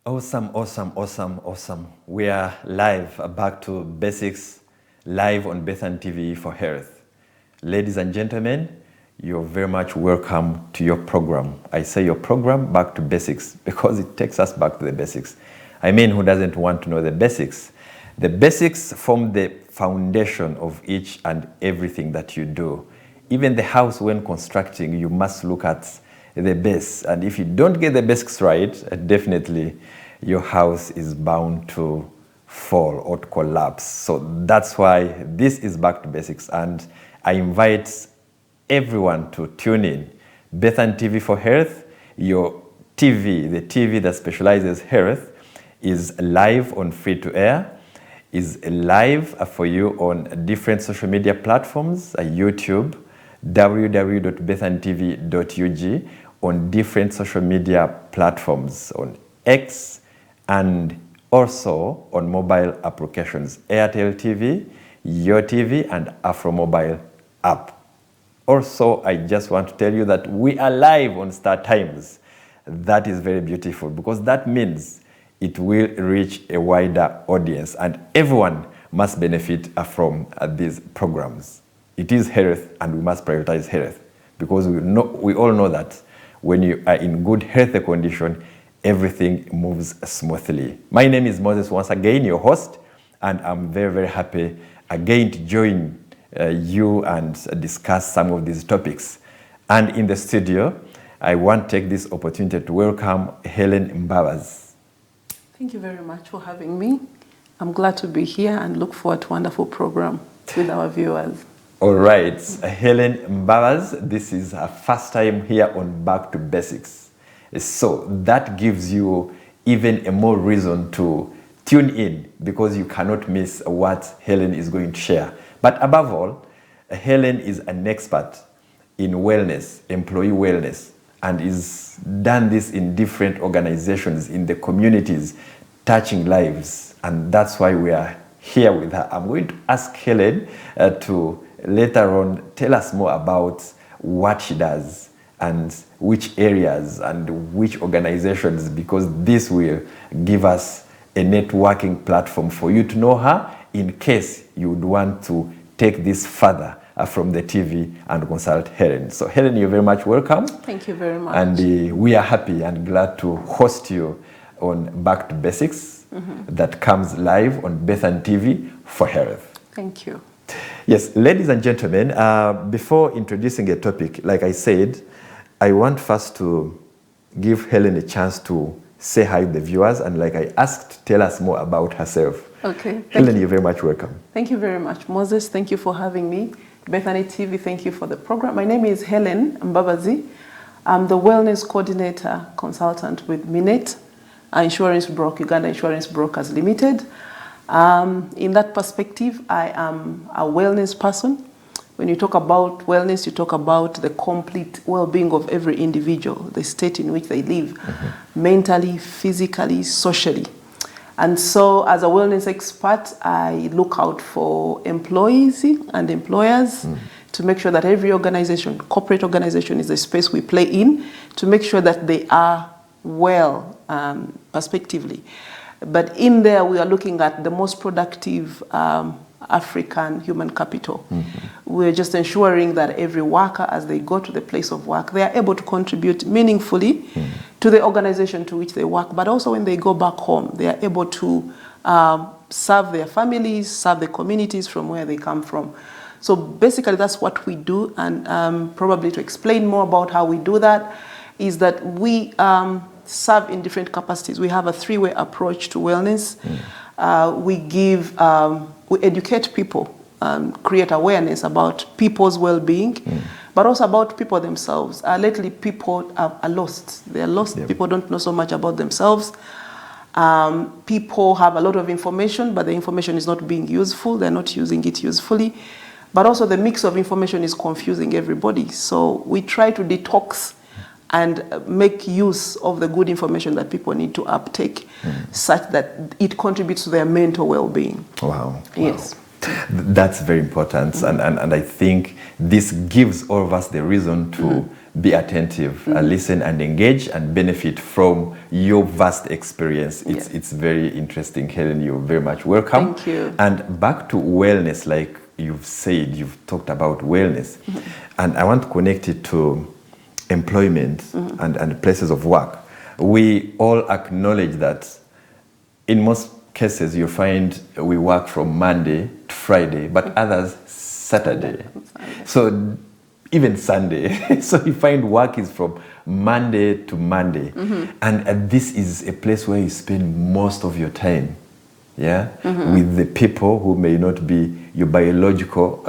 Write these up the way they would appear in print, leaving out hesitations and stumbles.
Awesome, awesome, awesome, awesome. We are live, back to Basics, live on Bethan TV for Health. Ladies and gentlemen, you're very much welcome to your program. I say your program, Back to Basics, because it takes us back to the basics. I mean, who doesn't want to know the basics? The basics form the foundation of each and everything that you do. Even the house, when constructing, you must look at the base. And if you don't get the basics right, definitely your house is bound to fall or to collapse. So that's why this is Back to Basics. And I invite everyone to tune in. Bethan TV for Health, your TV, the TV that specializes health, is live on free to air, is live for you on different social media platforms, YouTube, www.bethantv.ug, on different social media platforms, on X, and also on mobile applications, Airtel TV, Your TV, and Afro Mobile app. Also, I just want to tell you that we are live on Star Times. That is very beautiful because that means it will reach a wider audience and everyone must benefit from these programs. It is health and we must prioritize health because we all know that when you are in good healthy condition, everything moves smoothly. My name is Moses, once again, your host, and I'm very, very happy again to join you and discuss some of these topics. And in the studio, I want to take this opportunity to welcome Helen Mbabazi. Thank you very much for having me. I'm glad to be here and look forward to a wonderful program with our viewers. All right, Helen Mbabazi, this is her first time here on Back to Basics. So that gives you even a more reason to tune in because you cannot miss what Helen is going to share. But above all, Helen is an expert in wellness, employee wellness, and is done this in different organizations in the communities, touching lives. And that's why we are here with her. I'm going to ask Helen to later on tell us more about what she does and which areas and which organizations, because this will give us a networking platform for you to know her in case you would want to take this further from the TV and consult Helen. So Helen, you're very much welcome. Thank you very much. And we are happy and glad to host you on Back to Basics that comes live on Bethan TV for Health. Thank you. Yes, ladies and gentlemen, before introducing a topic, like I said, I want first to give Helen a chance to say hi to the viewers, and like I asked, tell us more about herself. Okay. Helen, you're very much welcome. Thank you very much, Moses. Thank you for having me. Bethany TV, thank you for the program. My name is Helen Mbabazi. I'm the Wellness Coordinator Consultant with Minet Insurance Broker, Uganda Insurance Brokers Limited. In that perspective, I am a wellness person. When you talk about wellness, you talk about the complete well-being of every individual, the state in which they live, mentally, physically, socially. And so as a wellness expert, I look out for employees and employers to make sure that every organization, corporate organization, is a space we play in to make sure that they are well, prospectively. But in there, we are looking at the most productive African human capital. We're just ensuring that every worker, as they go to the place of work, they are able to contribute meaningfully to the organization to which they work, but also when they go back home, they are able to serve their families, serve the communities from where they come from. So basically, that's what we do, and probably to explain more about how we do that is that we serve in different capacities. We have a three-way approach to wellness. We educate people, create awareness about people's well-being, but also about people themselves. Lately, people are lost. They are lost. Yep. People don't know so much about themselves. People have a lot of information, but the information is not being useful. They're not using it usefully. But also the mix of information is confusing everybody. So we try to detox and make use of the good information that people need to uptake such that it contributes to their mental well-being. Wow. Yes. That's very important. And I think this gives all of us the reason to be attentive, listen and engage and benefit from your vast experience. It's very interesting, Helen. You're very much welcome. Thank you. And back to wellness, like you've said, you've talked about wellness. And I want to connect it to employment and places of work. We all acknowledge that in most cases you find we work from Monday to Friday, but others Saturday. So even Sunday. So you find work is from Monday to Monday. And this is a place where you spend most of your time, with the people who may not be your biological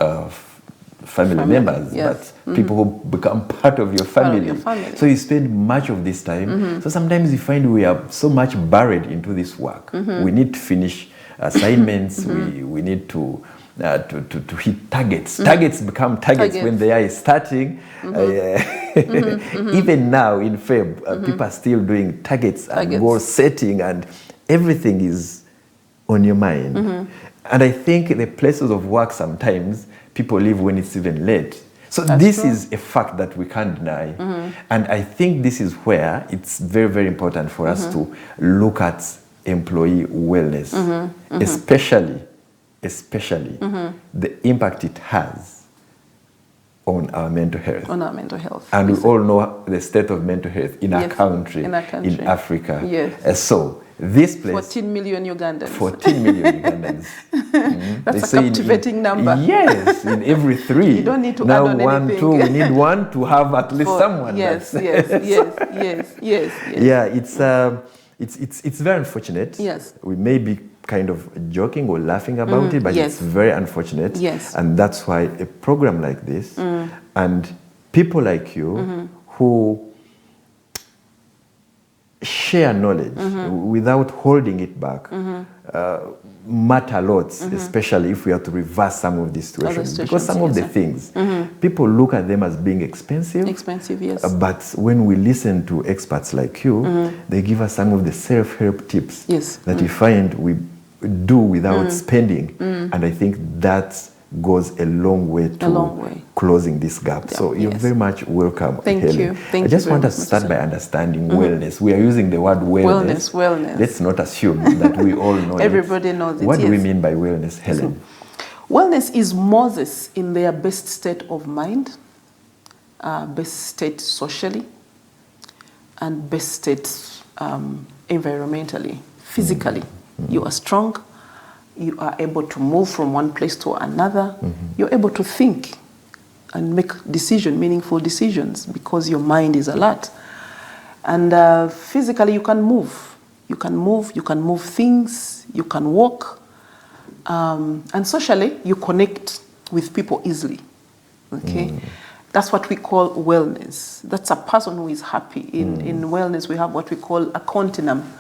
family members, but people who become part of your family. So you spend much of this time. So sometimes you find we are so much buried into this work. We need to finish assignments. We need to hit targets. Targets become targets when they are starting. Even now in Feb, people are still doing targets and goal setting, and everything is on your mind. And I think the places of work sometimes people leave when it's even late. So this is a fact that we can't deny. And I think this is where it's very, very important for us to look at employee wellness, especially the impact it has on our mental health. On our mental health. And we all know the state of mental health in our country, in Africa. So this place... 14 million Ugandans. 14 million Ugandans. That's a captivating number. Yes, in every 3. You don't need to now add on one, anything. 2, we need one to have at least someone. Yes. Yeah, it's very unfortunate. Yes. We may be kind of joking or laughing about it, but it's very unfortunate. Yes. And that's why a program like this and people like you who share knowledge without holding it back matter lots, especially if we have to reverse some of these situations. Because some of the things, people look at them as being expensive. Expensive, yes. But when we listen to experts like you, they give us some of the self-help tips that you find we do without spending. And I think that goes a long way to closing this gap. So you're very much welcome. Thank Helen. you. I just want to start by understanding wellness. We are using the word wellness. Wellness. Let's not assume that we all know Everybody knows it. What do we mean by wellness, Helen? Wellness is Moses in their best state of mind, best state socially, and best state environmentally, physically. You are strong. You are able to move from one place to another. You're able to think and make meaningful decisions, because your mind is alert. And physically, you can move. You can move things, you can walk. And socially, you connect with people easily. Okay? That's what we call wellness. That's a person who is happy. In wellness, we have what we call a continuum.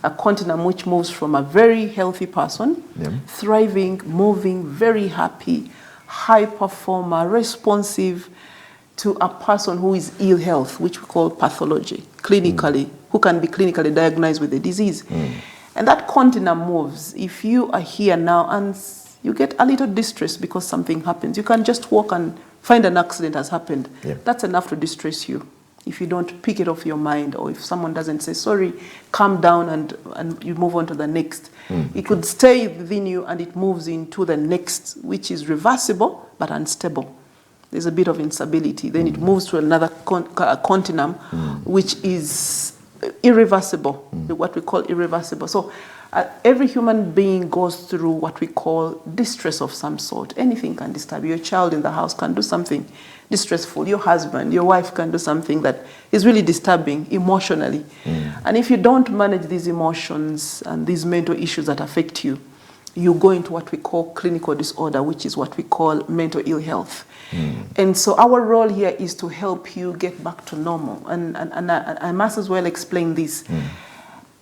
A continuum which moves from a very healthy person, thriving, moving, very happy, high performer, responsive, to a person who is ill health, which we call pathology, clinically, who can be clinically diagnosed with a disease. And that continuum moves. If you are here now and you get a little distressed because something happens, you can just walk and find an accident has happened. That's enough to distress you. If you don't pick it off your mind, or if someone doesn't say, sorry, calm down and you move on to the next. It could stay within you and it moves into the next, which is reversible but unstable. There's a bit of instability. Then it moves to another continuum, which is irreversible, what we call irreversible. So every human being goes through what we call distress of some sort. Anything can disturb you. Your child in the house can do something distressful. Your husband, your wife can do something that is really disturbing emotionally. And if you don't manage these emotions and these mental issues that affect you, you go into what we call clinical disorder, which is what we call mental ill health. And so our role here is to help you get back to normal. And I must as well explain this.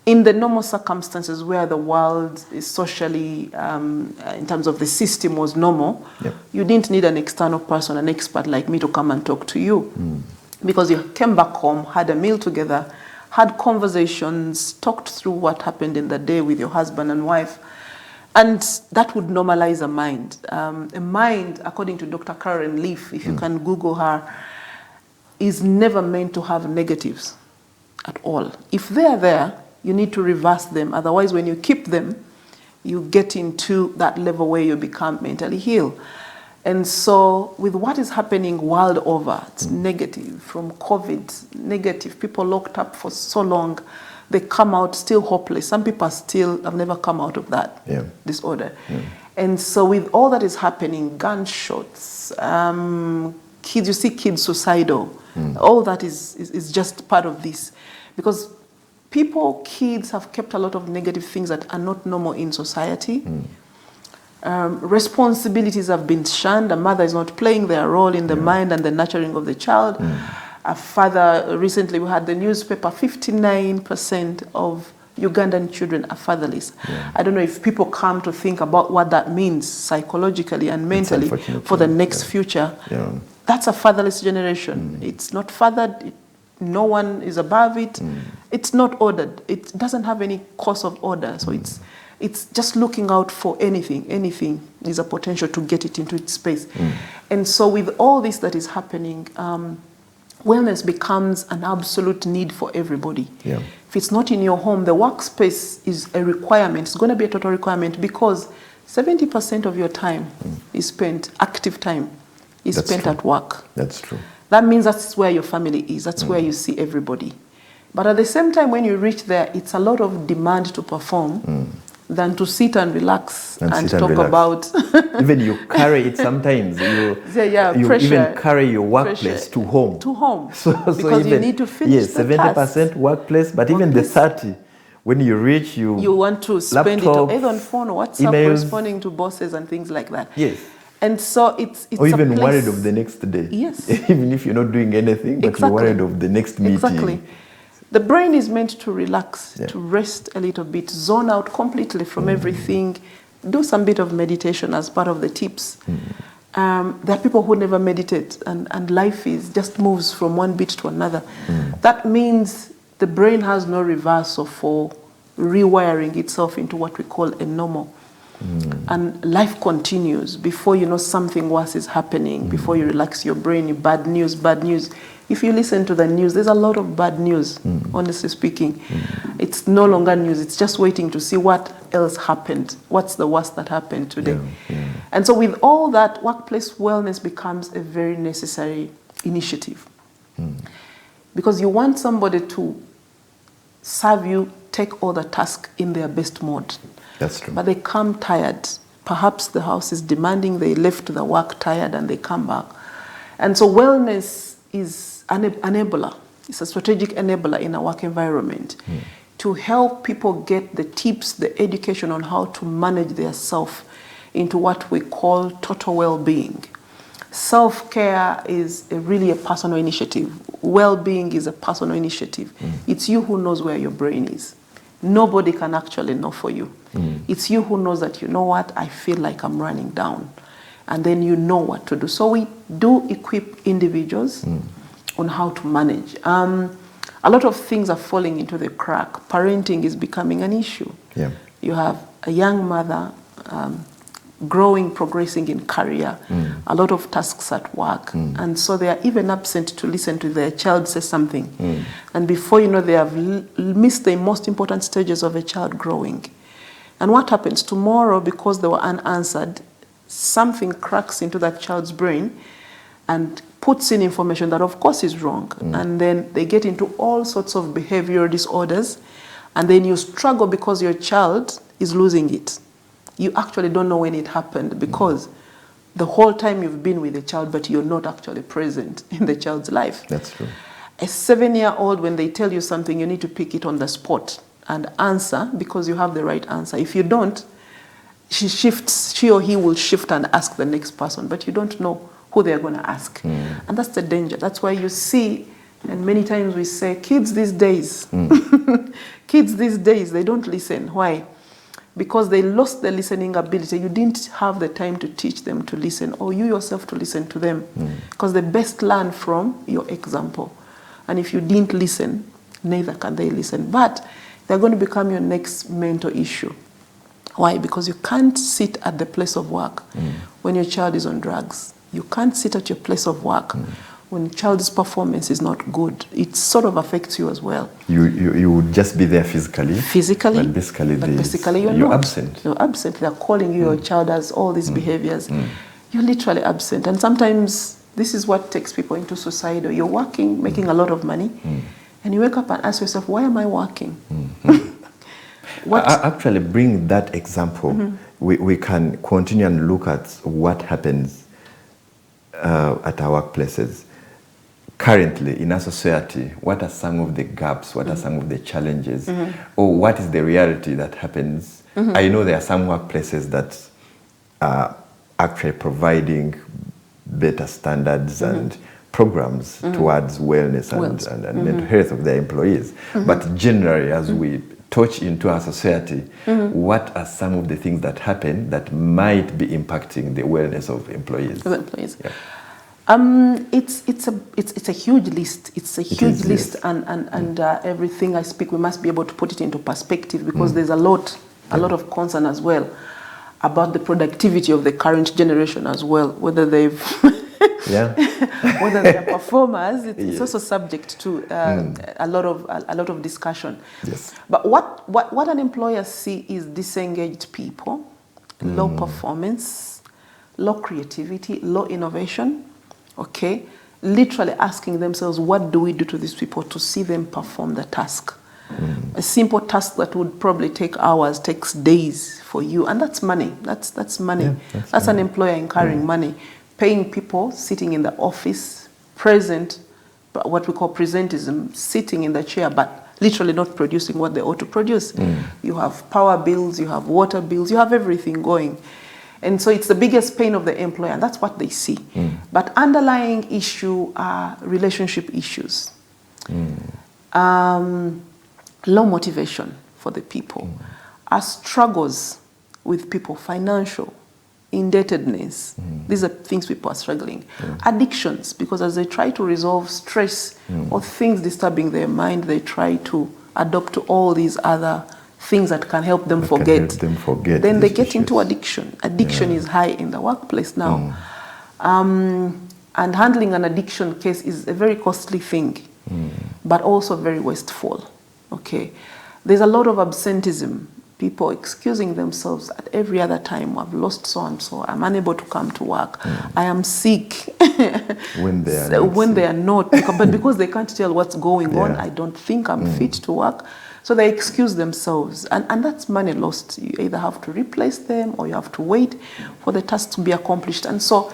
In the normal circumstances where the world is socially, in terms of the system was normal, you didn't need an external person, an expert like me to come and talk to you. Because you came back home, had a meal together, had conversations, talked through what happened in the day with your husband and wife, And that would normalize a mind. A mind, according to Dr. Karen Leaf, if you can Google her, is never meant to have negatives at all. If they are there, you need to reverse them. Otherwise, when you keep them, you get into that level where you become mentally ill. And so with what is happening world over, it's negative. From COVID, negative. People locked up for so long, they come out still hopeless. Some people still have never come out of that disorder. And so with all that is happening, gunshots, kids, you see kids suicidal, all that is just part of this. Because kids have kept a lot of negative things that are not normal in society. Responsibilities have been shunned. A mother is not playing their role in the mind and the nurturing of the child. A father, recently we had the newspaper, 59% of Ugandan children are fatherless. I don't know if people come to think about what that means psychologically and mentally for the next future. That's a fatherless generation. It's not fathered. No one is above it. It's not ordered. It doesn't have any cause of order. So it's just looking out for anything. Anything is a potential to get it into its space. And so with all this that is happening, wellness becomes an absolute need for everybody. If it's not in your home, the workspace is a requirement. It's going to be a total requirement because 70% of your time is spent, active time, is spent at work. That's true. That means that's where your family is. That's where you see everybody. But at the same time, when you reach there, it's a lot of demand to perform than to sit and relax and talk about. Even you carry it sometimes. You pressure, even carry your workplace to home. To home. Because even, you need to finish the 70% task. workplace, but even the 30%, when you reach, you want to spend laptop, it either on phone or WhatsApp, emails, responding to bosses and things like that. And so it's or even worried of the next day. Even if you're not doing anything, but you're worried of the next meeting. The brain is meant to relax, to rest a little bit, zone out completely from everything, do some bit of meditation as part of the tips. There are people who never meditate and life just moves from one bit to another. That means the brain has no reversal for rewiring itself into what we call a normal. And life continues. Before you know something worse is happening, before you relax your brain, bad news. If you listen to the news, there's a lot of bad news, honestly speaking. It's no longer news. It's just waiting to see what else happened. What's the worst that happened today? And so with all that, workplace wellness becomes a very necessary initiative. Because you want somebody to serve you, take all the tasks in their best mode. That's true. But they come tired. Perhaps the house is demanding, they left the work tired and they come back. And so wellness is an enabler. It's a strategic enabler in a work environment to help people get the tips, the education on how to manage their self into what we call total well-being. Self-care is really a personal initiative. Well-being is a personal initiative. It's you who knows where your brain is. Nobody can actually know for you. It's you who knows that, you know what, I feel like I'm running down. And then you know what to do. So we do equip individuals on how to manage. A lot of things are falling into the crack. Parenting is becoming an issue. You have a young mother growing, progressing in career, a lot of tasks at work. And so they are even absent to listen to their child say something. And before you know, they have missed the most important stages of a child growing. And what happens tomorrow, because they were unanswered, something cracks into that child's brain and puts in information that of course is wrong. And then they get into all sorts of behavioral disorders. And then you struggle because your child is losing it. You actually don't know when it happened because the whole time you've been with the child, but you're not actually present in the child's life. That's true. A 7-year-old, when they tell you something, you need to pick it on the spot and answer because you have the right answer. If you don't, she or he will shift and ask the next person, but you don't know who they're going to ask. And that's the danger. That's why you see, and many times we say, kids these days, kids these days, they don't listen. Why? Because they lost their listening ability. You didn't have the time to teach them to listen, or you yourself to listen to them. Because they best learn from your example. And if you didn't listen, neither can they listen. But they're going to become your next mental issue. Why? Because you can't sit at the place of work when your child is on drugs. You can't sit at your place of work when child's performance is not good. It sort of affects you as well. You would just be there physically. Physically, but basically you're not. absent. You're absent. They're calling you. Your child has all these behaviors. You're literally absent. And sometimes this is what takes people into suicide. You're working, making a lot of money, and you wake up and ask yourself, why am I working? Actually, bring that example. We can continue and look at what happens at our workplaces. Currently, in our society, what are some of the gaps? What are some of the challenges? Or what is the reality that happens? I know there are some workplaces that are actually providing better standards and programs towards wellness and mental health of their employees. But generally, as we touch into our society, what are some of the things that happen that might be impacting the wellness of employees? Yeah. It's a huge list. It's a huge list, yes. and everything I speak, we must be able to put it into perspective, because there's a lot of concern as well about the productivity of the current generation as well, whether they've whether they are performers. It's also subject to a lot of discussion. Yes. But what an employer see is disengaged people, low performance, low creativity, low innovation. Okay, literally asking themselves, what do we do to these people to see them perform the task? A simple task that would probably take hours takes days for you, and that's money. That's money. Yeah, that's an employer incurring money, paying people, sitting in the office, present, what we call presentism, sitting in the chair, but literally not producing what they ought to produce. You have power bills, you have water bills, you have everything going. And so it's the biggest pain of the employer, and that's what they see. But underlying issue are relationship issues. Low motivation for the people. Are struggles with people, financial, indebtedness. These are things people are struggling. Addictions, because as they try to resolve stress or things disturbing their mind, they try to adopt to all these other things that can help them forget. Then they get into addiction. Addiction is high in the workplace now. And handling an addiction case is a very costly thing, but also very wasteful. Okay, there's a lot of absenteeism. People excusing themselves at every other time. I've lost so and so. I'm unable to come to work. I am sick. When they are not, but because they can't tell what's going on, I don't think I'm fit to work. So they excuse themselves, and that's money lost. You either have to replace them or you have to wait for the task to be accomplished. And so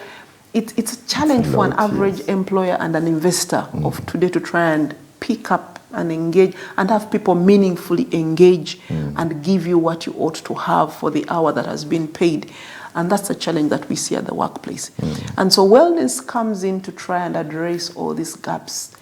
it's a challenge for an average employer and an investor of today to try and pick up and engage and have people meaningfully engage and give you what you ought to have for the hour that has been paid. And that's a challenge that we see at the workplace. And so wellness comes in to try and address all these gaps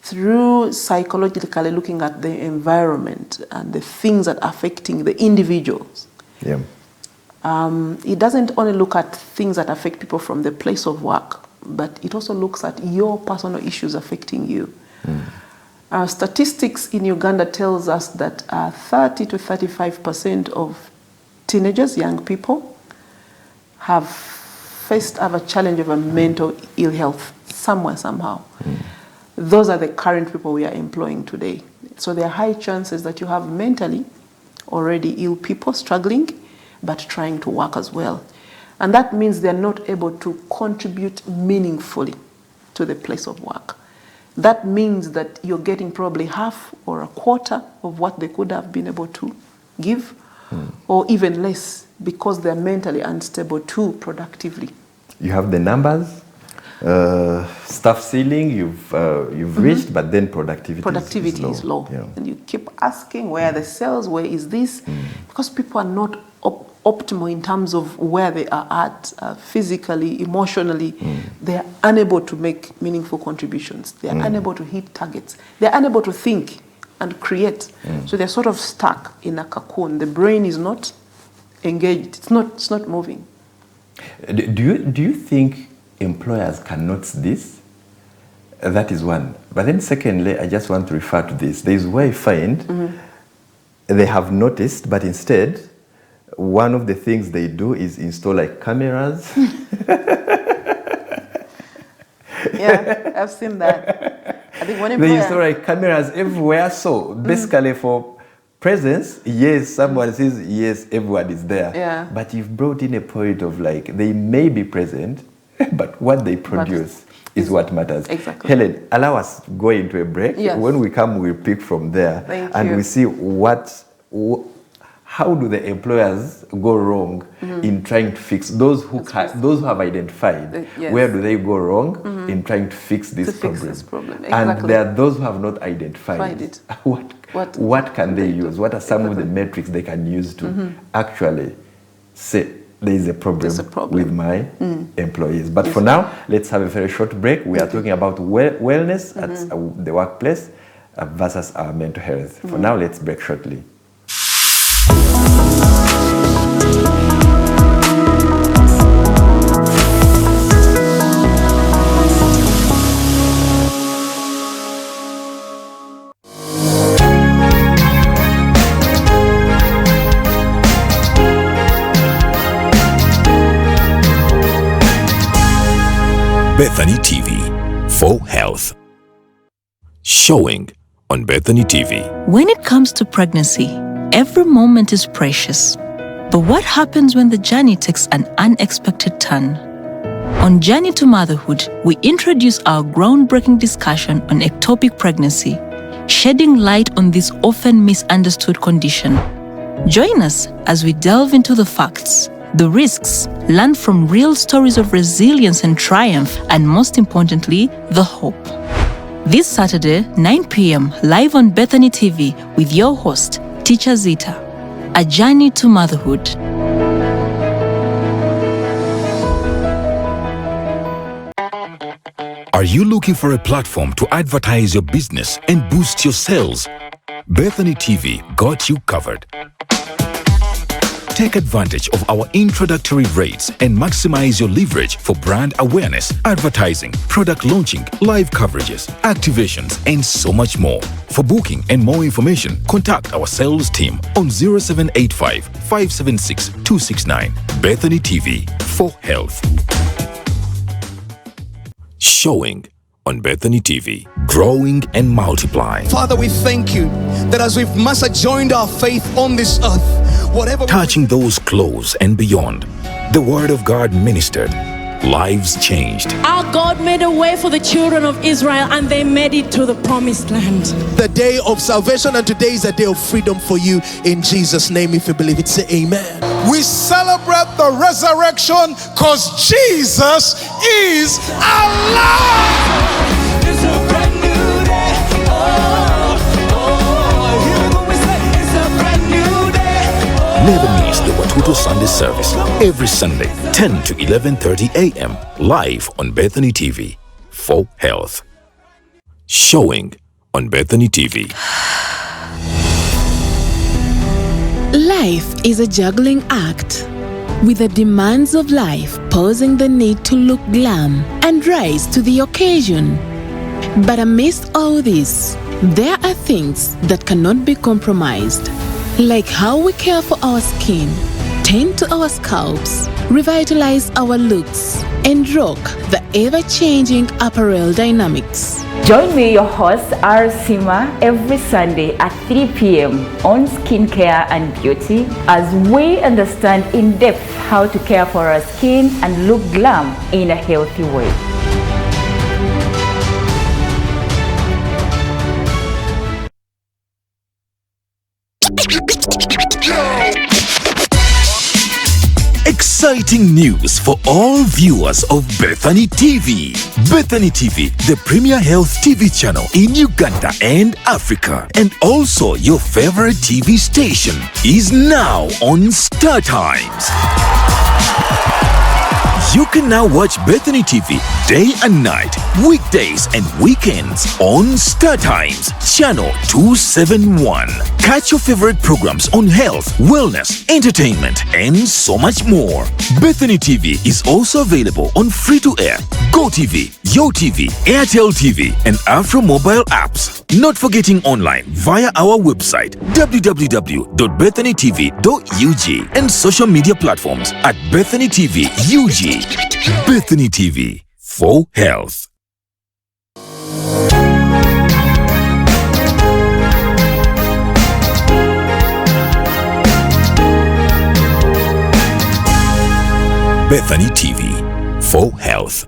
through psychologically looking at the environment and the things that are affecting the individuals. It doesn't only look at things that affect people from the place of work, but it also looks at your personal issues affecting you. Statistics in Uganda tells us that 30 to 35% of teenagers, young people, have a challenge of a mental ill health somewhere, somehow. Those are the current people we are employing today. So there are high chances that you have mentally already ill people struggling, but trying to work as well. And that means they're not able to contribute meaningfully to the place of work. That means that you're getting probably half or a quarter of what they could have been able to give, or even less, because they're mentally unstable too productively. You have the numbers. Staff ceiling you've reached, but then productivity is low. And you keep asking, where are the cells, where is this? Because people are not optimal in terms of where they are at physically, emotionally. They are unable to make meaningful contributions. They are unable to hit targets. They are unable to think and create. So they're sort of stuck in a cocoon. The brain is not engaged. It's not moving. Do you think employers can notice this? That is one. But then secondly, I just want to refer to this. There is where I find they have noticed, but instead one of the things they do is install like cameras. Yeah, I've seen that. I think one They employer, install like cameras everywhere. So basically for presence, yes, someone says yes, everyone is there. Yeah. But you've brought in a point of like they may be present, but what they produce is what matters. Exactly. Helen, allow us to go into a break. Yes. When we come, we'll pick from there. Thank and you. we see how do the employers go wrong in trying to fix those who have identified yes. where do they go wrong in trying to fix this problem. Exactly. And there are those who have not identified Find it. What can they use? What are some of the metrics they can use to actually say there is a problem, with my employees? But for now, let's have a very short break. We are talking about wellness at the workplace versus our mental health. For now, let's break shortly. Bethany TV for health. Showing on Bethany TV. When it comes to pregnancy, every moment is precious. But what happens when the journey takes an unexpected turn? On Journey to Motherhood, we introduce our groundbreaking discussion on ectopic pregnancy, shedding light on this often misunderstood condition. Join us as we delve into the facts, the risks, learn from real stories of resilience and triumph, and most importantly, the hope. This Saturday, 9 p.m, live on Bethany TV with your host, Teacher Zita. A Journey to Motherhood. Are you looking for a platform to advertise your business and boost your sales? Bethany TV got you covered. Take advantage of our introductory rates and maximize your leverage for brand awareness, advertising, product launching, live coverages, activations, and so much more. For booking and more information, contact our sales team on 0785 576 269. Bethany TV for health. Showing on Bethany TV, growing and multiplying. Father, we thank you that as we've master joined our faith on this earth, whatever touching those close and beyond, the word of God ministered, lives changed. Our God made a way for the children of Israel and they made it to the promised land. the day of salvation, and today is a day of freedom for you. In Jesus' name, if you believe it, say amen. We celebrate the resurrection because Jesus is alive. It's a brand new day. Here we go, we say it's a brand new day. Never miss the Watoto Sunday service every Sunday, 10 to 11:30 a.m. live on Bethany TV for health. Showing on Bethany TV. Life is a juggling act, with the demands of life posing the need to look glam and rise to the occasion. But amidst all this, there are things that cannot be compromised, like how we care for our skin, tend to our scalps, revitalize our looks, and rock the ever-changing apparel dynamics. Join me, your host, Sima, every Sunday at 3 p.m. on Skincare and Beauty as we understand in depth how to care for our skin and look glam in a healthy way. Exciting news for all viewers of Bethany TV. Bethany TV, the premier health TV channel in Uganda and Africa, and also your favorite TV station, is now on Star Times. You can now watch Bethany TV day and night, weekdays and weekends on Star Times, channel 271. Catch your favorite programs on health, wellness, entertainment, and so much more. Bethany TV is also available on free-to-air, GoTV, YoTV, Airtel TV, and Afro mobile apps. Not forgetting online via our website www.bethanytv.ug and social media platforms at Bethany TV UG. Bethany TV for health. Bethany TV for health.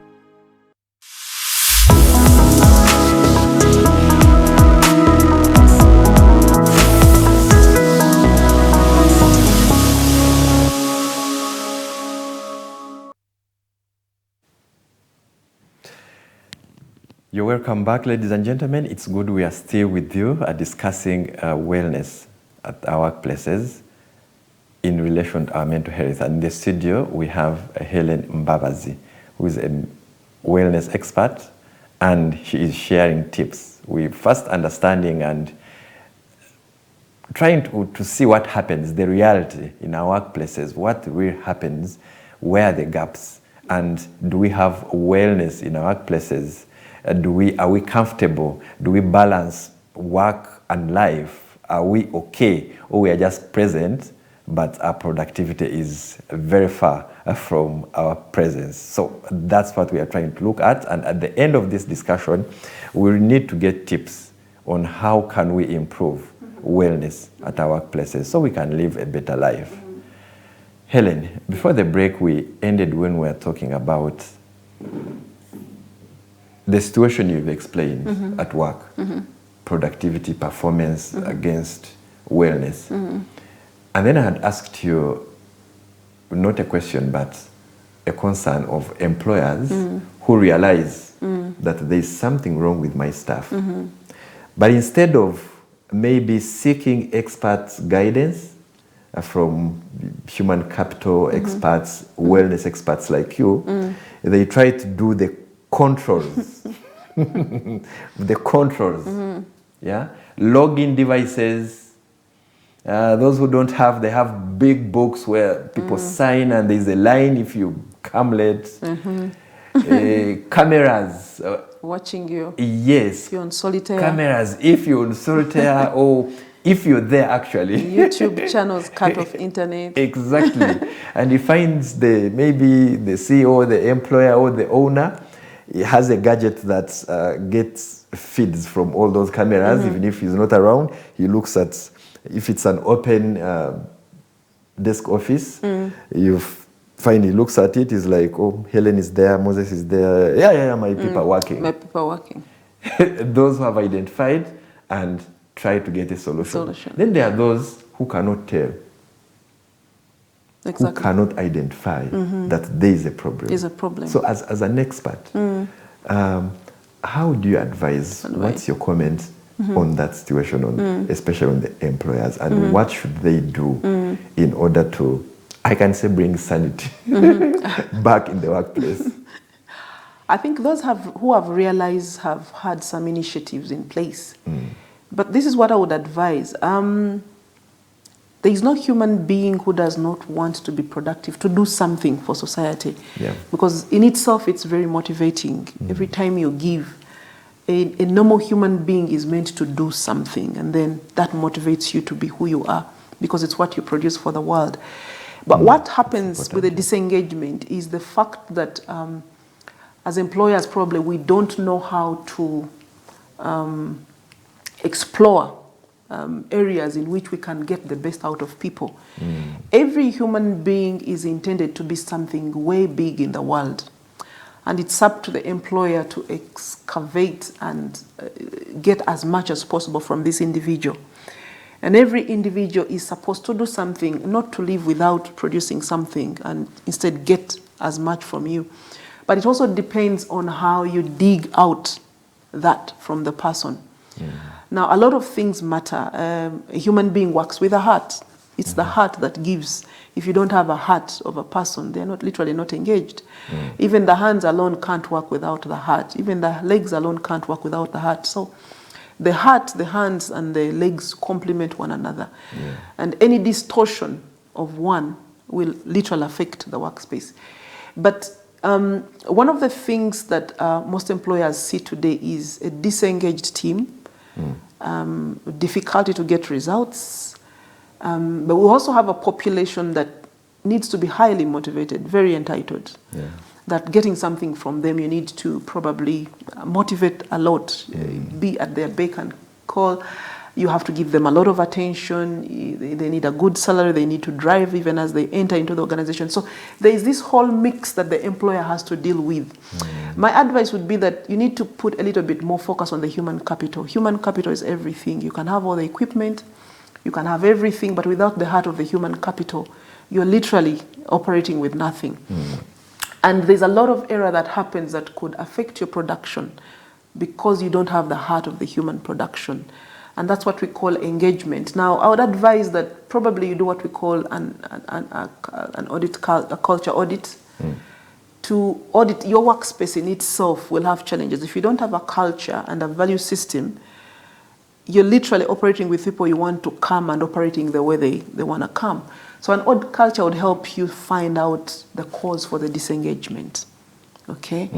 You're welcome back, ladies and gentlemen. It's good we are still with you discussing wellness at our workplaces in relation to our mental health. And in the studio, we have Helen Mbabazi, who is a wellness expert, and she is sharing tips. We first understanding and trying to see what happens, the reality in our workplaces, what really happens, where are the gaps, and do we have wellness in our workplaces? Are we comfortable? Do we balance work and life? Are we okay? Or we are just present, but our productivity is very far from our presence. So that's what we are trying to look at. And at the end of this discussion, we need to get tips on how can we improve wellness at our workplaces so we can live a better life. Helen, before the break, we ended when we were talking about the situation you've explained at work, productivity, performance against wellness. And then I had asked you, not a question, but a concern of employers who realize that there is something wrong with my staff. But instead of maybe seeking experts' guidance from human capital experts, wellness experts like you, they try to do the controls. The controls. Yeah? Login devices. Those who don't have, they have big books where people sign and there's a line if you come late. Cameras. Watching you. Yes. If you're on solitaire. Cameras if you're on solitaire or if you're there actually. YouTube channels cut off internet. Exactly. And he finds maybe the CEO, the employer or the owner, he has a gadget that gets feeds from all those cameras. Even if he's not around, he looks at, if it's an open desk office, you find he looks at it, he's like, oh, Helen is there, Moses is there. Yeah, my people are working. My people are working. Those who have identified and try to get a solution. Then there are those who cannot tell. Exactly. Who cannot identify that there is a problem. Is a problem. So as an expert, how do you advise? What's your comment on that situation, especially on the employers, and what should they do in order to, I can say, bring sanity back in the workplace? I think those who have realized have had some initiatives in place. But this is what I would advise. There is no human being who does not want to be productive, to do something for society. Yeah. Because in itself, it's very motivating. Every time you give, a normal human being is meant to do something, and then that motivates you to be who you are, because it's what you produce for the world. But what happens with the disengagement is the fact that as employers, probably we don't know how to explore areas in which we can get the best out of people. Every human being is intended to be something way big in the world. And it's up to the employer to excavate and get as much as possible from this individual. And every individual is supposed to do something, not to live without producing something, and instead get as much from you. But it also depends on how you dig out that from the person. Now, a lot of things matter. A human being works with a heart. It's the heart that gives. If you don't have a heart of a person, they're literally not engaged. Even the hands alone can't work without the heart. Even the legs alone can't work without the heart. So the heart, the hands, and the legs complement one another. And any distortion of one will literally affect the workspace. But one of the things that most employers see today is a disengaged team difficulty to get results. But we also have a population that needs to be highly motivated, very entitled. Yeah. That getting something from them, you need to probably motivate a lot, be at their beck and call. You have to give them a lot of attention. They need a good salary. They need to drive even as they enter into the organization. So there is this whole mix that the employer has to deal with. My advice would be that you need to put a little bit more focus on the human capital. Human capital is everything. You can have all the equipment, you can have everything, but without the heart of the human capital, you're literally operating with nothing. And there's a lot of error that happens that could affect your production because you don't have the heart of the human production. And that's what we call engagement. Now, I would advise that probably you do what we call an audit, a culture audit. To audit your workspace in itself will have challenges. If you don't have a culture and a value system, you're literally operating with people you want to come and operating the way they want to come. So an audit culture would help you find out the cause for the disengagement. Okay?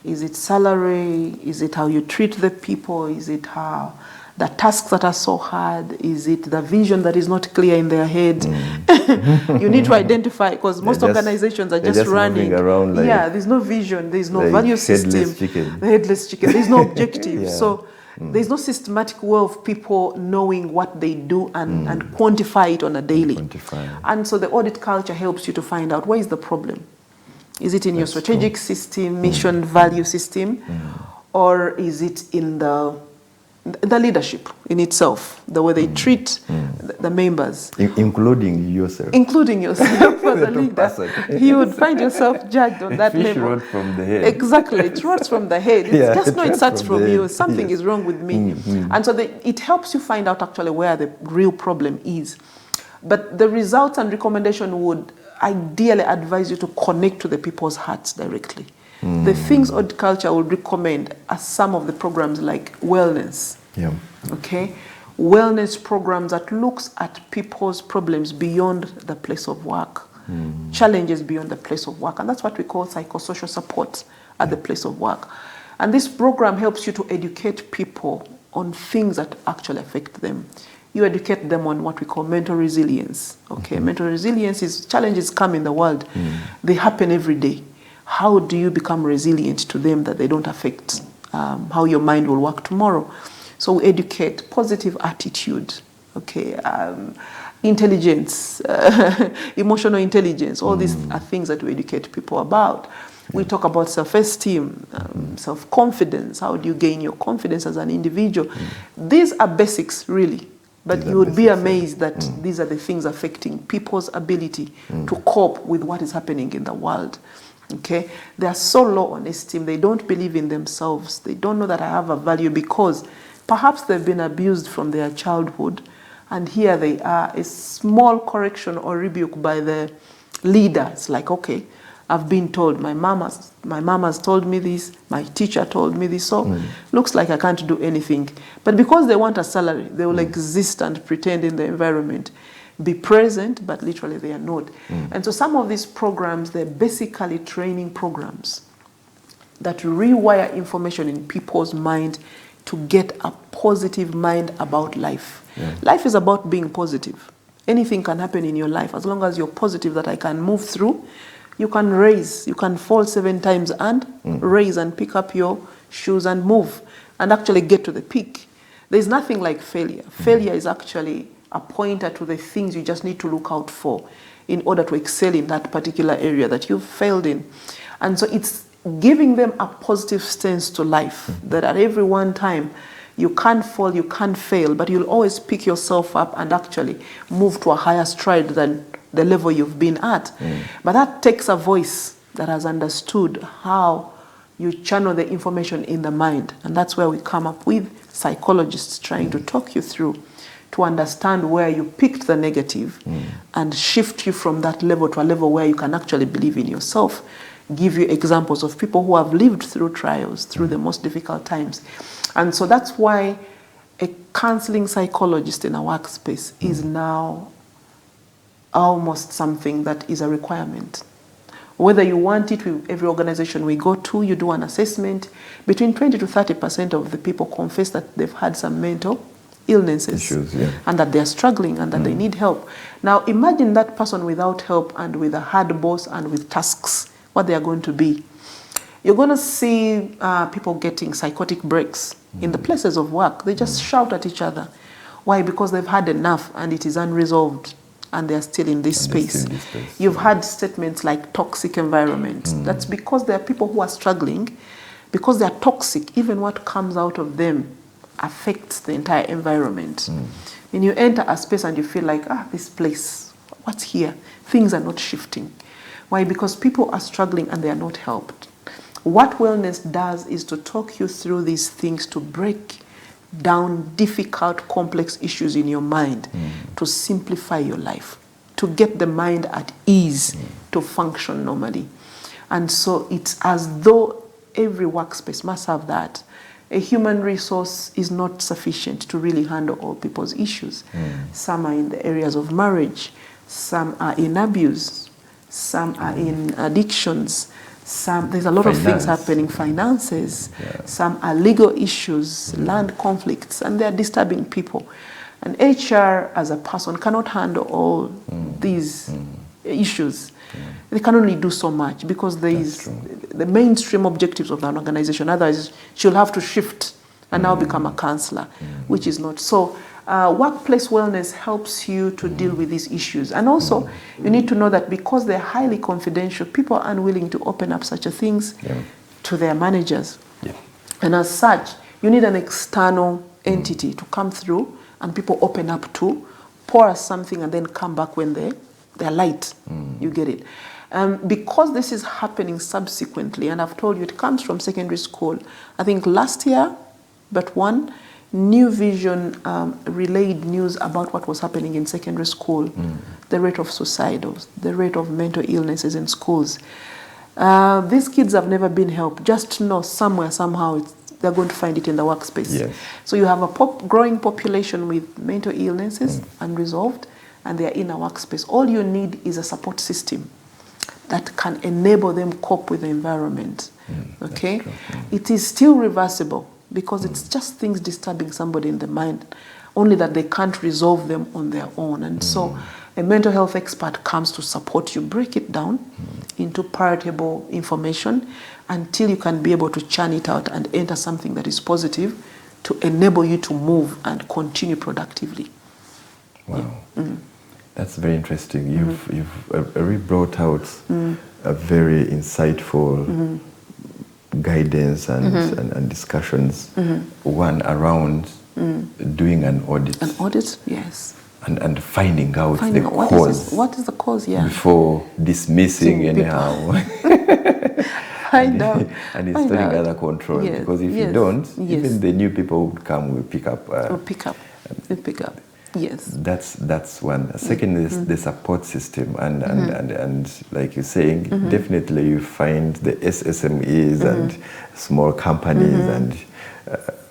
Is it salary? Is it how you treat the people? Is it how the tasks that are so hard? Is it the vision that is not clear in their head? You need to identify, because most organizations are just running around like, there's no vision, there's no like value system. The headless chicken. There's no objective. So there's no systematic way of people knowing what they do and quantify it on a daily. And so the audit culture helps you to find out where is the problem. Is it in your strategic system, mission, value system, or is it in the leadership in itself, the way they treat the members. Including yourself. Including yourself as a leader. You would find yourself judged on that level. Rod from the head. Exactly. It rots from the head. It starts from you. Something is wrong with me. And so it helps you find out actually where the real problem is. But the results and recommendation would ideally advise you to connect to the people's hearts directly. The things Audit Culture would recommend are some of the programs like wellness. Okay? Wellness programs that looks at people's problems beyond the place of work, challenges beyond the place of work. And that's what we call psychosocial support at the place of work. And this program helps you to educate people on things that actually affect them. You educate them on what we call mental resilience. Okay? Mental resilience is challenges come in the world. They happen every day. How do you become resilient to them that they don't affect how your mind will work tomorrow? So we educate positive attitude, okay, intelligence, emotional intelligence. All these are things that we educate people about. We talk about self-esteem, self-confidence. How do you gain your confidence as an individual? These are basics, really. But you would be amazed that these are the things affecting people's ability to cope with what is happening in the world. Okay, they are so low on esteem. They don't believe in themselves. They don't know that I have a value because perhaps they've been abused from their childhood, and here they are, a small correction or rebuke by the leader. It's like, okay, I've been told, my mom has told me this, my teacher told me this, so looks like I can't do anything. But because they want a salary, they will exist and pretend in the environment, be present, but literally they are not. And so some of these programs, they're basically training programs that rewire information in people's mind to get a positive mind about life. Life is about being positive. Anything can happen in your life. As long as you're positive that I can move through, you can raise, you can fall 7 times and raise and pick up your shoes and move and actually get to the peak. There's nothing like failure. Failure is actually a pointer to the things you just need to look out for in order to excel in that particular area that you've failed in. And so it's giving them a positive stance to life, that at every one time you can't fall, you can't fail, but you'll always pick yourself up and actually move to a higher stride than the level you've been at. But that takes a voice that has understood how you channel the information in the mind. And that's where we come up with psychologists trying to talk you through to understand where you picked the negative and shift you from that level to a level where you can actually believe in yourself, give you examples of people who have lived through trials, through the most difficult times. And so that's why a counseling psychologist in a workspace is now almost something that is a requirement. Whether you want it, every organization we go to, you do an assessment. Between 20 to 30% of the people confess that they've had some mental illnesses Issues, yeah. and that they're struggling and that they need help. Now imagine that person without help and with a hard boss and with tasks, what they are going to be. You're going to see people getting psychotic breaks in the places of work. They just shout at each other. Why? Because they've had enough and it is unresolved and they're still in this space. You've had statements like toxic environment. That's because there are people who are struggling. Because they are toxic, even what comes out of them affects the entire environment. When you enter a space and you feel like, this place, what's here? Things are not shifting. Why? Because people are struggling and they are not helped. What wellness does is to talk you through these things, to break down difficult, complex issues in your mind, to simplify your life, to get the mind at ease, to function normally. And so it's as though every workspace must have that. A human resource is not sufficient to really handle all people's issues. Some are in the areas of marriage, some are in abuse, some are in addictions, there's a lot of things happening, finances, some are legal issues, land conflicts, and they're disturbing people. And HR as a person cannot handle all these issues. They can only do so much because there is the mainstream objectives of an organization. Otherwise, she'll have to shift and now become a counselor, which is not so. Workplace wellness helps you to deal with these issues. And also, you need to know that because they're highly confidential, people are unwilling to open up such things to their managers. And as such, you need an external entity to come through and people open up to, pour us something and then come back when they're light. You get it. Because this is happening subsequently, and I've told you it comes from secondary school. I think last year, but one, New Vision relayed news about what was happening in secondary school, the rate of suicidals, the rate of mental illnesses in schools. These kids have never been helped. Just know somewhere, somehow, they're going to find it in the workspace. So you have a growing population with mental illnesses unresolved, and they're in a workspace. All you need is a support system that can enable them cope with the environment. Okay? It is still reversible because it's just things disturbing somebody in the mind, only that they can't resolve them on their own. And so a mental health expert comes to support you, break it down into palatable information until you can be able to churn it out and enter something that is positive to enable you to move and continue productively. Wow. That's very interesting. You've really brought out a very insightful guidance and discussions. One around doing an audit. An audit, yes. And finding out the cause. What is the cause, before dismissing anyhow. Find out. And installing other controls. Because if you don't, even the new people would come, will pick up. Pick up. Yes. That's one. Second is the support system, and like you're saying, definitely you find the SSMEs and small companies and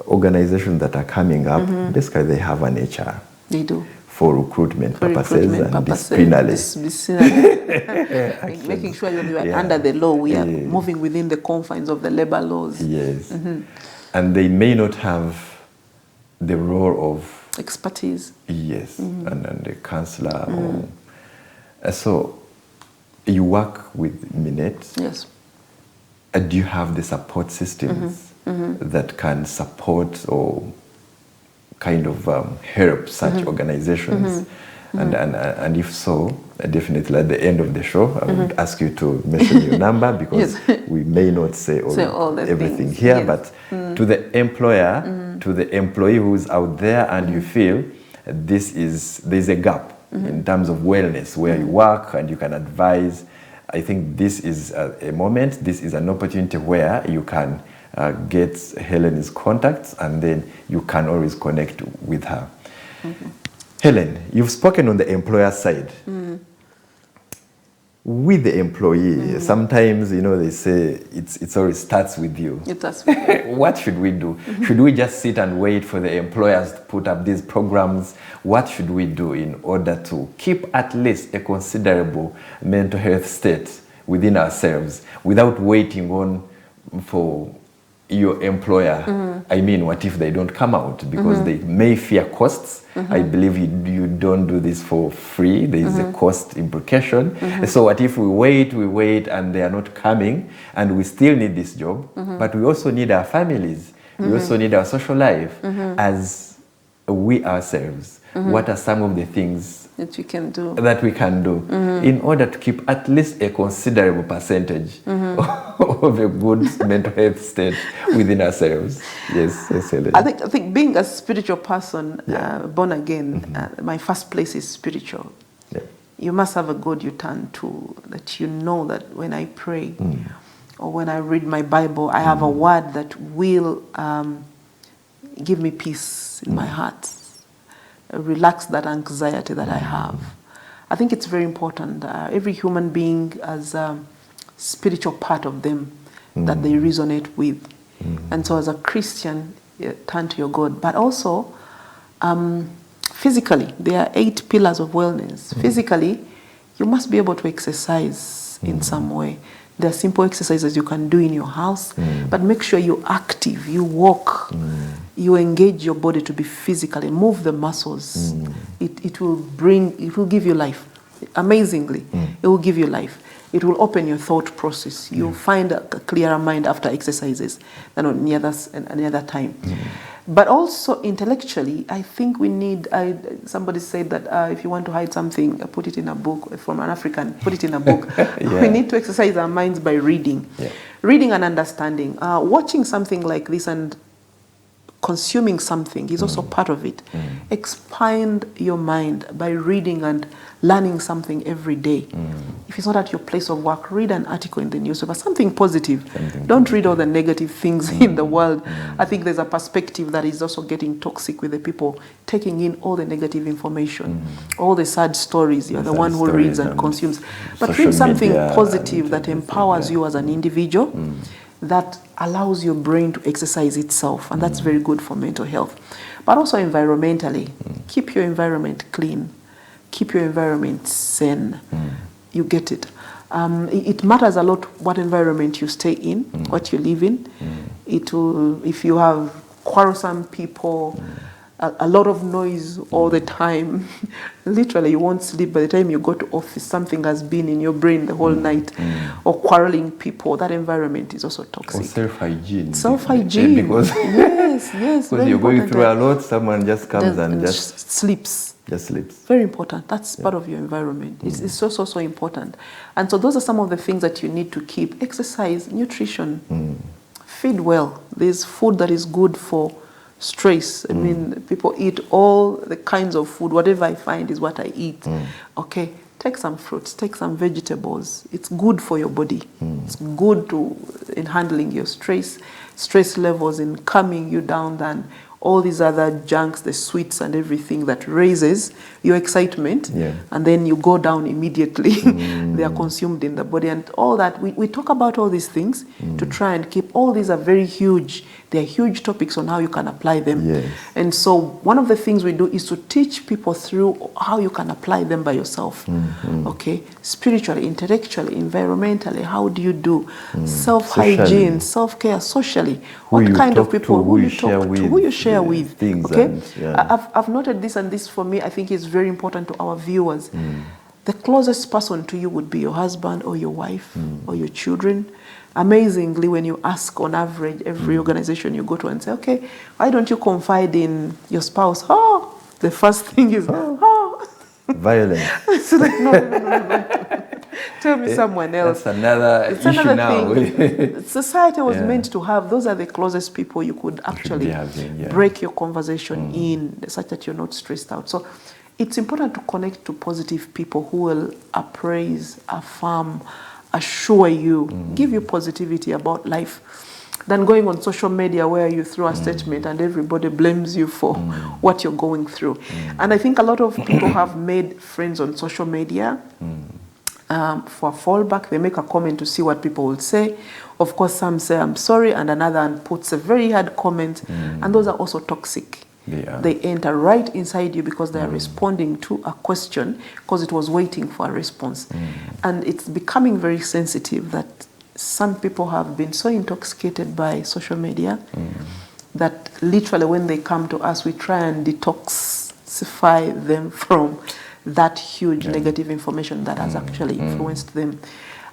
organizations that are coming up. Basically, they have an HR. They do. For recruitment purposes and disciplinary. Making sure that we are under the law, we are moving within the confines of the labor laws. Yes. And they may not have the role of expertise. Yes, and the counselor. So you work with Minette. Yes. Do you have the support systems that can support or kind of help such organizations? And if so, definitely at the end of the show, I would ask you to mention your number because we may not say everything things. Here, but to the employer, to the employee who's out there and you feel there's a gap in terms of wellness where you work and you can advise. I think this is a moment, this is an opportunity where you can get Helen's contacts and then you can always connect with her. Helen, you've spoken on the employer side. With the employee, sometimes, they say it always starts with you. It does. What should we do? Should we just sit and wait for the employers to put up these programs? What should we do in order to keep at least a considerable mental health state within ourselves without waiting on for your employer. I mean, what if they don't come out? Because they may fear costs. I believe you don't do this for free. There is a cost implication. So what if we wait, and they are not coming, and we still need this job, but we also need our families. We also need our social life as we ourselves. What are some of the things that we can do in order to keep at least a considerable percentage of a good mental health state within ourselves? Yes, Helen. I think being a spiritual person, born again, my first place is spiritual. Yeah. You must have a God you turn to, that you know that when I pray or when I read my Bible, I have a word that will give me peace in my heart, relax that anxiety that I have. I think it's very important. Every human being has a spiritual part of them that they resonate with. And so as a Christian, turn to your God. But also, physically, there are 8 pillars of wellness. Physically, you must be able to exercise in some way. There are simple exercises you can do in your house, but make sure you're active, you walk, you engage your body to be physically, move the muscles. It will give you life. Amazingly, it will give you life. It will open your thought process. You'll find a clearer mind after exercises than on any other time. But also intellectually, I think we need, somebody said that if you want to hide something, put it in a book. From an African, put it in a book. We need to exercise our minds by reading. Reading and understanding. Watching something like this and consuming something is also part of it. Expand your mind by reading and learning something every day. If it's not at your place of work, read an article in the newspaper, something positive. Don't read all the negative things in the world. I think there's a perspective that is also getting toxic with the people taking in all the negative information, all the sad stories. You're the one who reads and consumes. But read something positive that empowers you as an individual, that allows your brain to exercise itself, and that's very good for mental health. But also environmentally, keep your environment clean, keep your environment sane. You get it. It matters a lot what environment you stay in, what you live in. It will, if you have quarrelsome people, a lot of noise all the time, literally you won't sleep. By the time you go to office, something has been in your brain the whole night. Or quarreling people, that environment is also toxic. Or self-hygiene. Self-hygiene. Because yes, because you're going through a lot, someone just comes and just sleeps. Just sleeps. Very important. That's part of your environment. It's so important. And so those are some of the things that you need to keep. Exercise, nutrition, feed well. There's food that is good for stress. I mean, people eat all the kinds of food. Whatever I find is what I eat. Okay, take some fruits, take some vegetables. It's good for your body. It's good in handling your stress levels, in calming you down than all these other junks, the sweets and everything that raises your excitement, and then you go down immediately. They are consumed in the body and all that. We talk about all these things to try and keep, all these are very huge. They're huge topics on how you can apply them. And so one of the things we do is to teach people through how you can apply them by yourself. Okay, spiritually, intellectually, environmentally, how do you do self-hygiene, self-care, socially? What kind of people, who you talk to, who you share with. Okay, I've noted this, and this for me I think is very important to our viewers. The closest person to you would be your husband or your wife or your children. Amazingly, when you ask on average every organization you go to and say, okay, why don't you confide in your spouse? Oh, the first thing is, violence. It's like, no. Tell me someone else. That's another issue now. Thing. Society was meant to have, those are the closest people you could actually break your conversation in, such that you're not stressed out. So it's important to connect to positive people who will appraise, affirm, assure you, give you positivity about life, than going on social media where you throw a statement and everybody blames you for what you're going through. And I think a lot of people have made friends on social media for a fallback. They make a comment to see what people will say. Of course, some say, I'm sorry, and another puts a very hard comment. And those are also toxic. They enter right inside you because they are responding to a question because it was waiting for a response. And it's becoming very sensitive that some people have been so intoxicated by social media that literally when they come to us, we try and detoxify them from that huge negative information that has actually influenced them.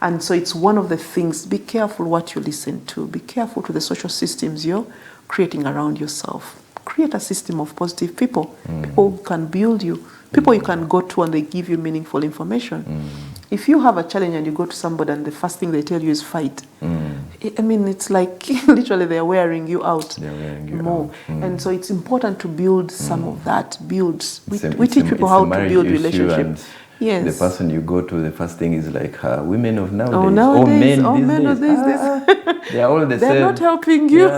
And so it's one of the things, be careful what you listen to. Be careful to the social systems you're creating around yourself. Create a system of positive people. People who can build you. People you can go to and they give you meaningful information. If you have a challenge and you go to somebody and the first thing they tell you is fight, I mean, it's like literally they're wearing you out more. And so it's important to build some of that. We teach people how to build relationships. Yes. The person you go to, the first thing is like, women of nowadays. Oh, nowadays. Men of these days. They are all the same. They're not helping you.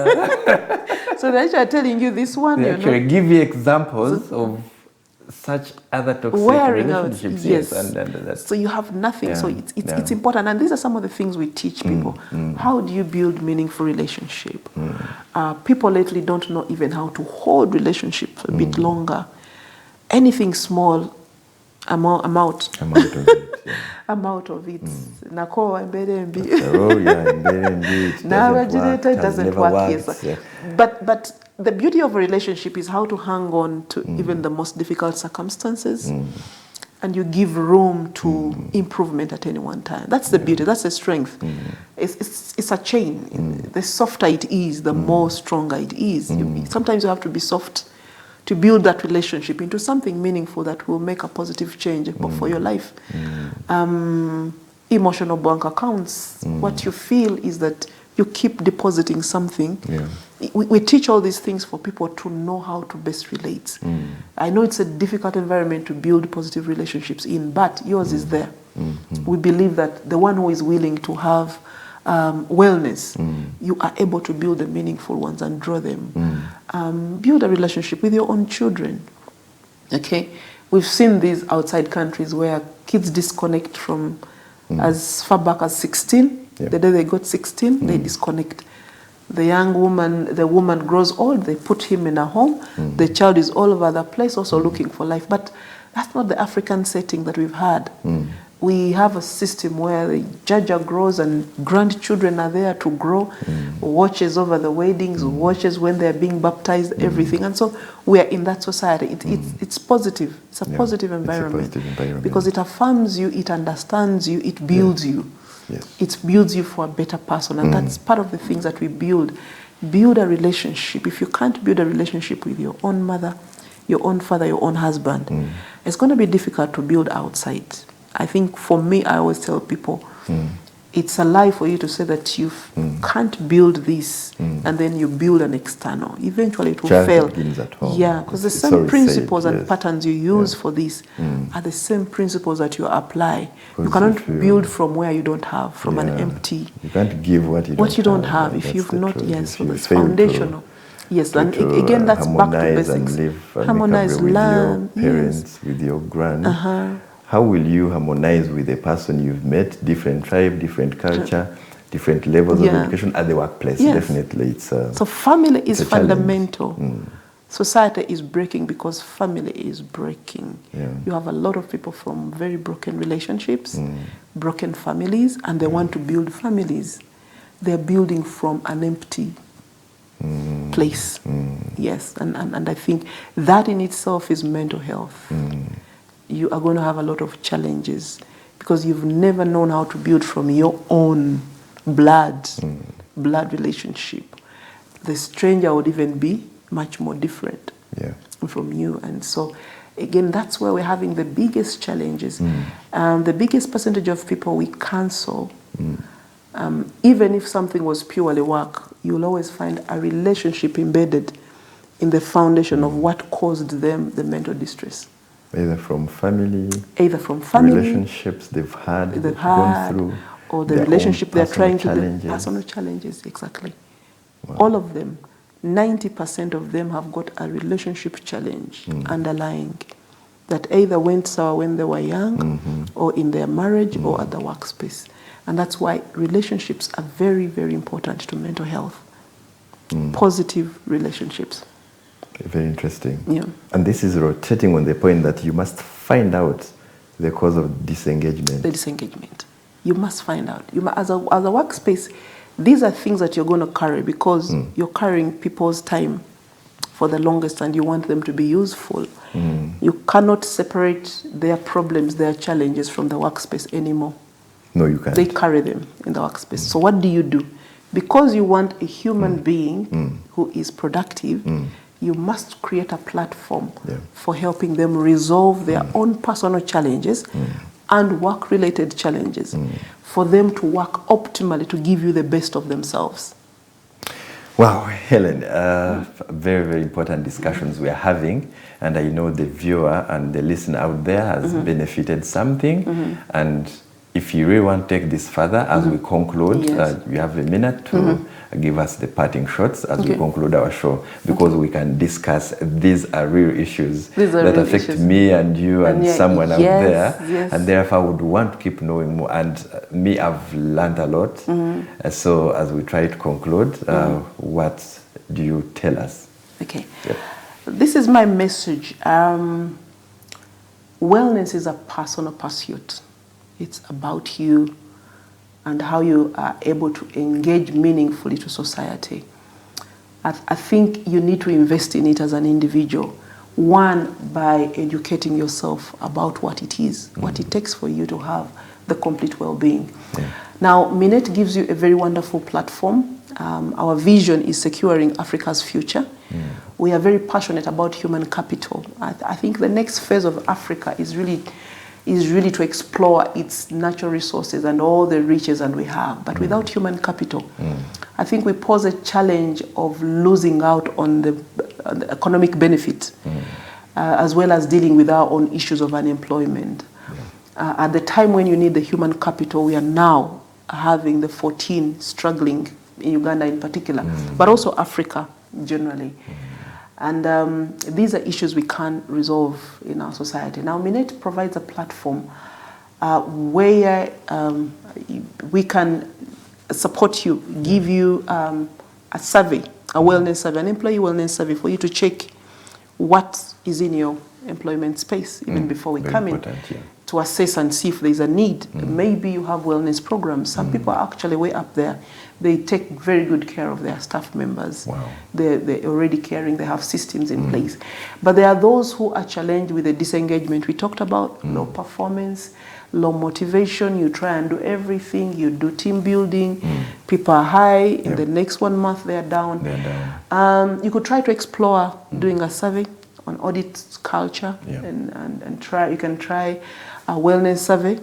So they're actually telling you this one. They actually give you examples of such other toxic relationships. Yes. And so you have nothing. So it's important. And these are some of the things we teach people. How do you build meaningful relationship? People lately don't know even how to hold relationships a bit longer. Anything small, I'm out of it. I'm out of it. Nako embelembi. It doesn't work. Yes. But the beauty of a relationship is how to hang on to even the most difficult circumstances, and you give room to improvement at any one time. That's the beauty. That's the strength. It's a chain. The softer it is, the more stronger it is. Sometimes you have to be soft to build that relationship into something meaningful that will make a positive change for your life. Emotional bank accounts. What you feel is that you keep depositing something. We teach all these things for people to know how to best relate. I know it's a difficult environment to build positive relationships in, but yours is there. We believe that the one who is willing to have wellness, you are able to build the meaningful ones and draw them. Build a relationship with your own children. Okay, we've seen these outside countries where kids disconnect from as far back as 16. The day they got 16, they disconnect. The woman grows old, they put him in a home. The child is all over the place also looking for life. But that's not the African setting that we've had. We have a system where the jaja grows and grandchildren are there to grow, watches over the weddings, watches when they're being baptized, everything. And so we are in that society. It's positive. It's a positive environment. Because it affirms you, it understands you, it builds you. It builds you for a better person. And that's part of the things that we build. Build a relationship. If you can't build a relationship with your own mother, your own father, your own husband, it's going to be difficult to build outside. I think for me, I always tell people, it's a lie for you to say that you can't build this and then you build an external. Eventually it will fail. At home. Yeah, because the same principles and patterns you use for this are the same principles that you apply. You cannot build from where you don't have, from an empty. You can't give what you don't have. If you've not, so that's foundational. Yes, and again, that's back to basics. Harmonize, learn, with your parents, with your grand. How will you harmonize with a person you've met, different tribe, different culture, different levels of education at the workplace? Definitely, so family is fundamental. Society is breaking because family is breaking. You have a lot of people from very broken relationships, broken families, and they want to build families. They're building from an empty place. Yes, and I think that in itself is mental health. You are going to have a lot of challenges because you've never known how to build from your own blood relationship. The stranger would even be much more different from you. And so, again, that's where we're having the biggest challenges. The biggest percentage of people we cancel, even if something was purely work, you'll always find a relationship embedded in the foundation of what caused them the mental distress. Either from family, relationships they've gone through, or the relationship they're trying to do. Personal challenges, exactly. Wow. All of them, 90% of them have got a relationship challenge underlying that either went sour when they were young, or in their marriage, or at the workspace. And that's why relationships are very, very important to mental health. Positive relationships. Okay, very interesting. Yeah. And this is rotating on the point that you must find out the cause of disengagement. The disengagement. You must find out. As a workspace, these are things that you're going to carry because you're carrying people's time for the longest and you want them to be useful. You cannot separate their problems, their challenges from the workspace anymore. No, you can't. They carry them in the workspace. So what do? Because you want a human being who is productive, you must create a platform for helping them resolve their own personal challenges and work-related challenges, for them to work optimally to give you the best of themselves. Wow, Helen, very, very important discussions we are having, and I know the viewer and the listener out there has benefited something, and if you really want to take this further, as we conclude, you have a minute to give us the parting shots as we conclude our show, because we can discuss these are real issues that affect me and you and someone out there, and therefore I would want to keep knowing more. And me, I've learned a lot. So as we try to conclude, what do you tell us? Okay. This is my message. Wellness is a personal pursuit. It's about you and how you are able to engage meaningfully to society. I think you need to invest in it as an individual. One, by educating yourself about what it is, what it takes for you to have the complete well-being. Now, Minet gives you a very wonderful platform. Our vision is securing Africa's future. We are very passionate about human capital. I think the next phase of Africa is really to explore its natural resources and all the riches that we have. But without human capital, I think we pose a challenge of losing out on the economic benefit, as well as dealing with our own issues of unemployment. At the time when you need the human capital, we are now having the 14 struggling, in Uganda in particular, but also Africa generally. And these are issues we can't resolve in our society. Now, Minet provides a platform where we can support you, give you a survey, a wellness survey, an employee wellness survey for you to check what is in your employment space, even before we come in, to assess and see if there's a need. Maybe you have wellness programs. Some people are actually way up there. They take very good care of their staff members. They're already caring, they have systems in place. But there are those who are challenged with the disengagement we talked about, low performance, low motivation. You try and do everything, you do team building, people are high, in the next 1 month they're down. You could try to explore doing a survey on audit culture, and try. You can try a wellness survey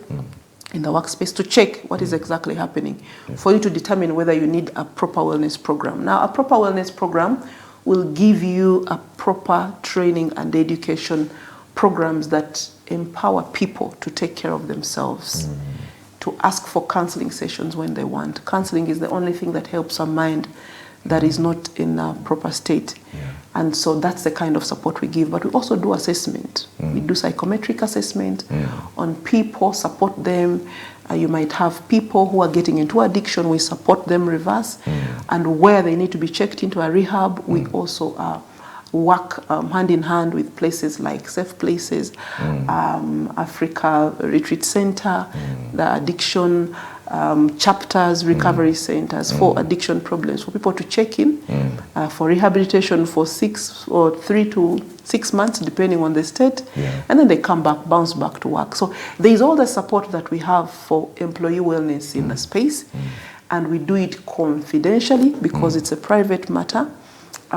in the workspace to check what is exactly happening, for you to determine whether you need a proper wellness program. Now, a proper wellness program will give you a proper training and education programs that empower people to take care of themselves, to ask for counseling sessions when they want. Counseling is the only thing that helps a mind that is not in a proper state. And so that's the kind of support we give. But we also do assessment. We do psychometric assessment on people, support them. You might have people who are getting into addiction. We support them reverse. And where they need to be checked into a rehab, we also work hand in hand with places like Safe Places, Africa Retreat Center, the addiction chapters, recovery centers for addiction problems, for people to check in for rehabilitation for 3 to 6 months, depending on the state, and then they come back, bounce back to work. So there's all the support that we have for employee wellness in the space, and we do it confidentially because it's a private matter,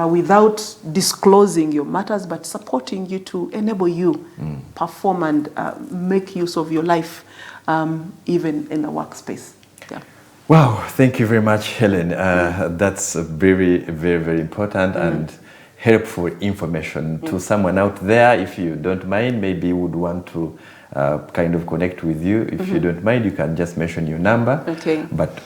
without disclosing your matters, but supporting you to enable you perform and make use of your life, even in the workspace. Wow, thank you very much, Helen. That's very, very, very important and helpful information to someone out there. If you don't mind, maybe you would want to kind of connect with you. If you don't mind, you can just mention your number. But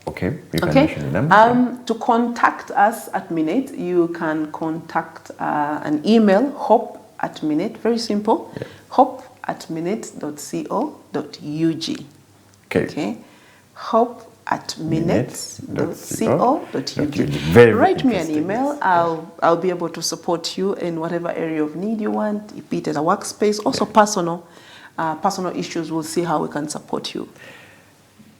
you can mention your number. To contact us at Minet, you can contact an email, hope@minet, very simple, hope@minet.co.ug. Hope minet.co.uk. Write me an email. I'll be able to support you in whatever area of need you want, be it as a workspace, also personal issues. We'll see how we can support you.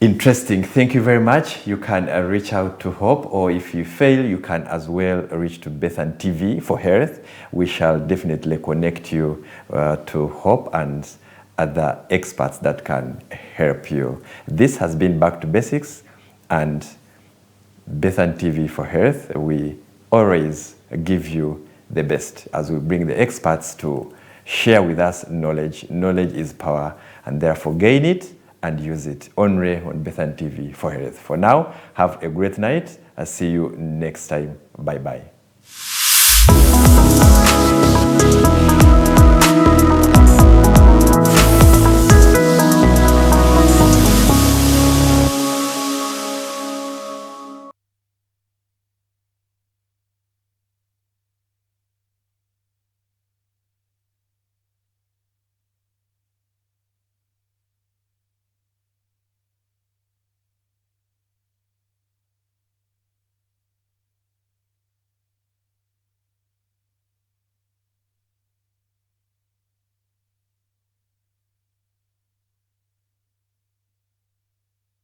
Interesting. Thank you very much. You can reach out to Hope, or if you fail, you can as well reach to Bethan TV for Health. We shall definitely connect you to Hope and other experts that can help you. This has been Back to Basics and Bethan TV for Health. We always give you the best as we bring the experts to share with us knowledge. Knowledge is power, and therefore gain it and use it only on Bethan TV for Health. For now, have a great night. I'll see you next time. Bye-bye.